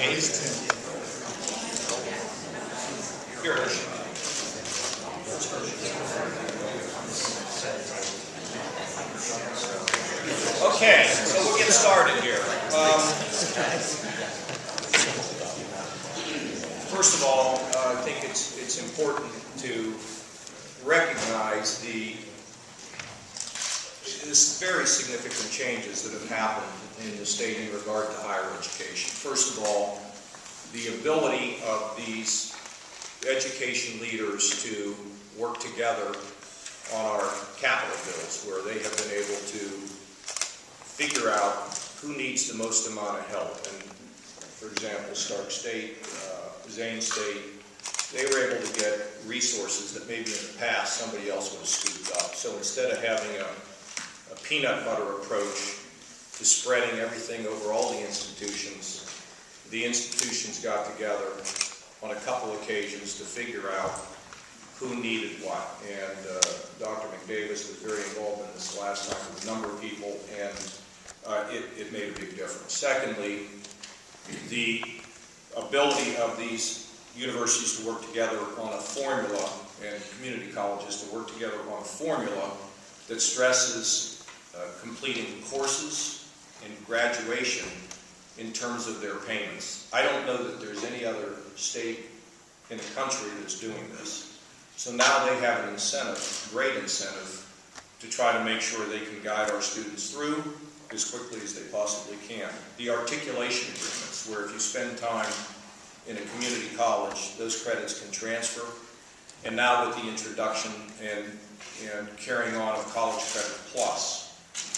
Here. Okay, so we'll get started here. First of all, I think it's important to recognize this very significant changes that have happened in the state in regard to higher education. First of all, the ability of these education leaders to work together on our capital bills, where they have been able to figure out who needs the most amount of help. And for example, Stark State, Zane State, they were able to get resources that maybe in the past somebody else would have scooped up. So instead of having a peanut butter approach to spreading everything over all the institutions got together on a couple occasions to figure out who needed what. And Dr. McDavis was very involved in this last time with a number of people, and it made a big difference. Secondly, the ability of these universities to work together on a formula, and community colleges to work together on a formula that stresses completing courses and graduation in terms of their payments. I don't know that there's any other state in the country that's doing this. So now they have an incentive, great incentive, to try to make sure they can guide our students through as quickly as they possibly can. The articulation agreements, where if you spend time in a community college, those credits can transfer. And now with the introduction and carrying on of College Credit Plus,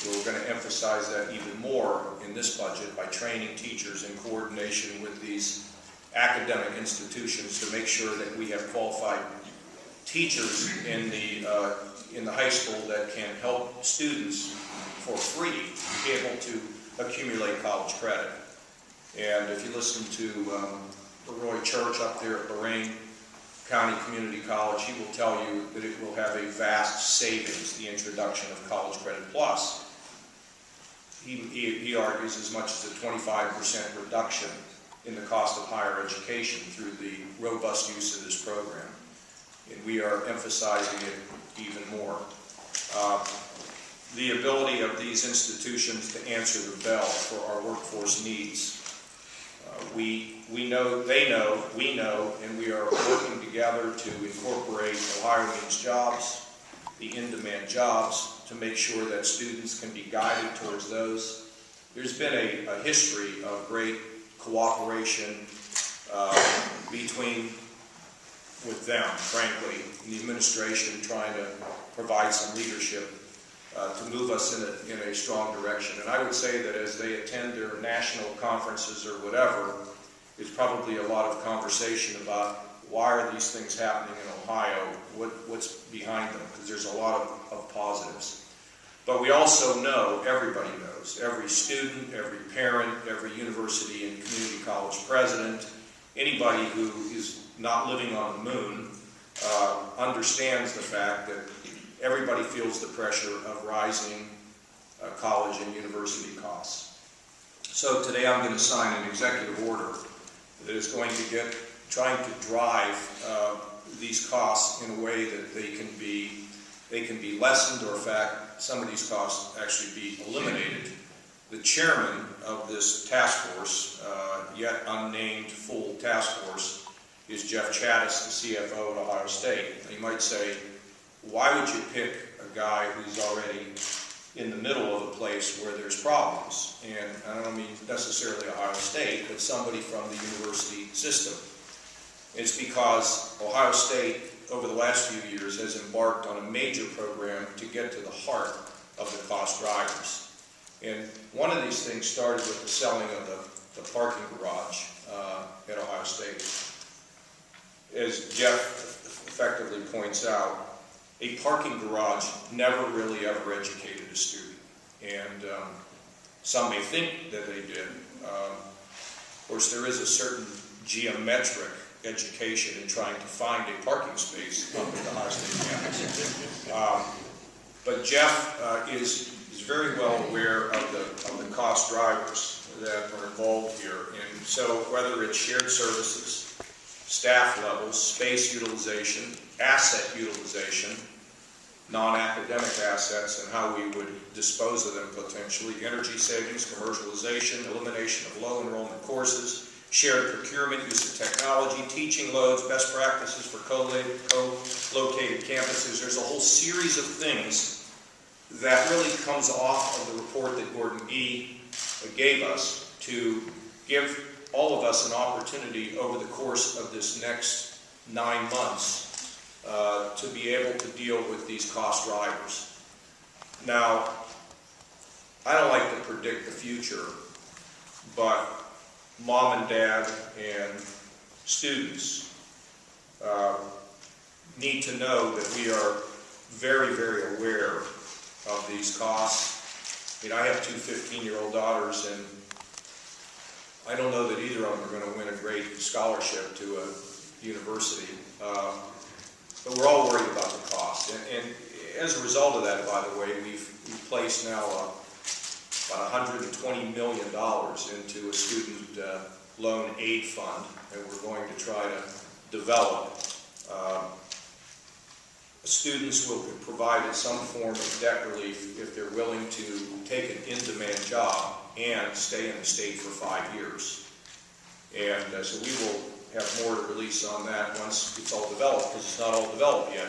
we're going to emphasize that even more in this budget by training teachers in coordination with these academic institutions to make sure that we have qualified teachers in the high school that can help students for free be able to accumulate college credit. And if you listen to Roy Church up there at Lorraine County Community College, he will tell you that it will have a vast savings, the introduction of College Credit Plus. He argues as much as a 25% reduction in the cost of higher education through the robust use of this program. And we are emphasizing it even more. The ability of these institutions to answer the bell for our workforce needs. We know, they know, we know, and we are working together to incorporate Ohio Means Jobs, the in-demand jobs, to make sure that students can be guided towards those. There's been a history of great cooperation with them, frankly, in the administration trying to provide some leadership to move us in a strong direction. And I would say that as they attend their national conferences or whatever, there's probably a lot of conversation about why are these things happening in Ohio, what's behind them, because there's a lot of positives. But we also know, everybody knows, every student, every parent, every university and community college president, anybody who is not living on the moon understands the fact that everybody feels the pressure of rising college and university costs. So today I'm going to sign an executive order that is going to trying to drive these costs in a way that they can be lessened, or in fact, some of these costs actually be eliminated. The chairman of this task force, yet unnamed full task force, is Jeff Chattis, the CFO at Ohio State. And you might say, why would you pick a guy who's already in the middle of a place where there's problems? And I don't mean necessarily Ohio State, but somebody from the university system. It's because Ohio State, over the last few years, has embarked on a major program to get to the heart of the cost drivers. And one of these things started with the selling of the parking garage at Ohio State. As Jeff effectively points out, a parking garage never really ever educated a student. And some may think that they did. Of course, there is a certain geometric education in trying to find a parking space up at the Ohio State campus. But Jeff is very well aware of the cost drivers. that are involved here. And so whether it's shared services, staff levels, space utilization, asset utilization, non-academic assets and how we would dispose of them potentially, energy savings, commercialization, elimination of low enrollment courses, shared procurement, use of technology, teaching loads, best practices for co-located campuses. There's a whole series of things that really comes off of the report that Gordon E. gave us to give all of us an opportunity over the course of this next 9 months to be able to deal with these cost drivers. Now, I don't like to predict the future, but mom and dad and students need to know that we are very, very aware of these costs. I mean, I have two 15-year-old daughters, and I don't know that either of them are going to win a great scholarship to a university. But we're all worried about the cost. And as a result of that, by the way, we've placed now about $120 million into a student loan aid fund that we're going to try to develop. Students will be provided some form of debt relief if they're willing to take an in-demand job and stay in the state for 5 years. And so we will have more to release on that once it's all developed, because it's not all developed yet.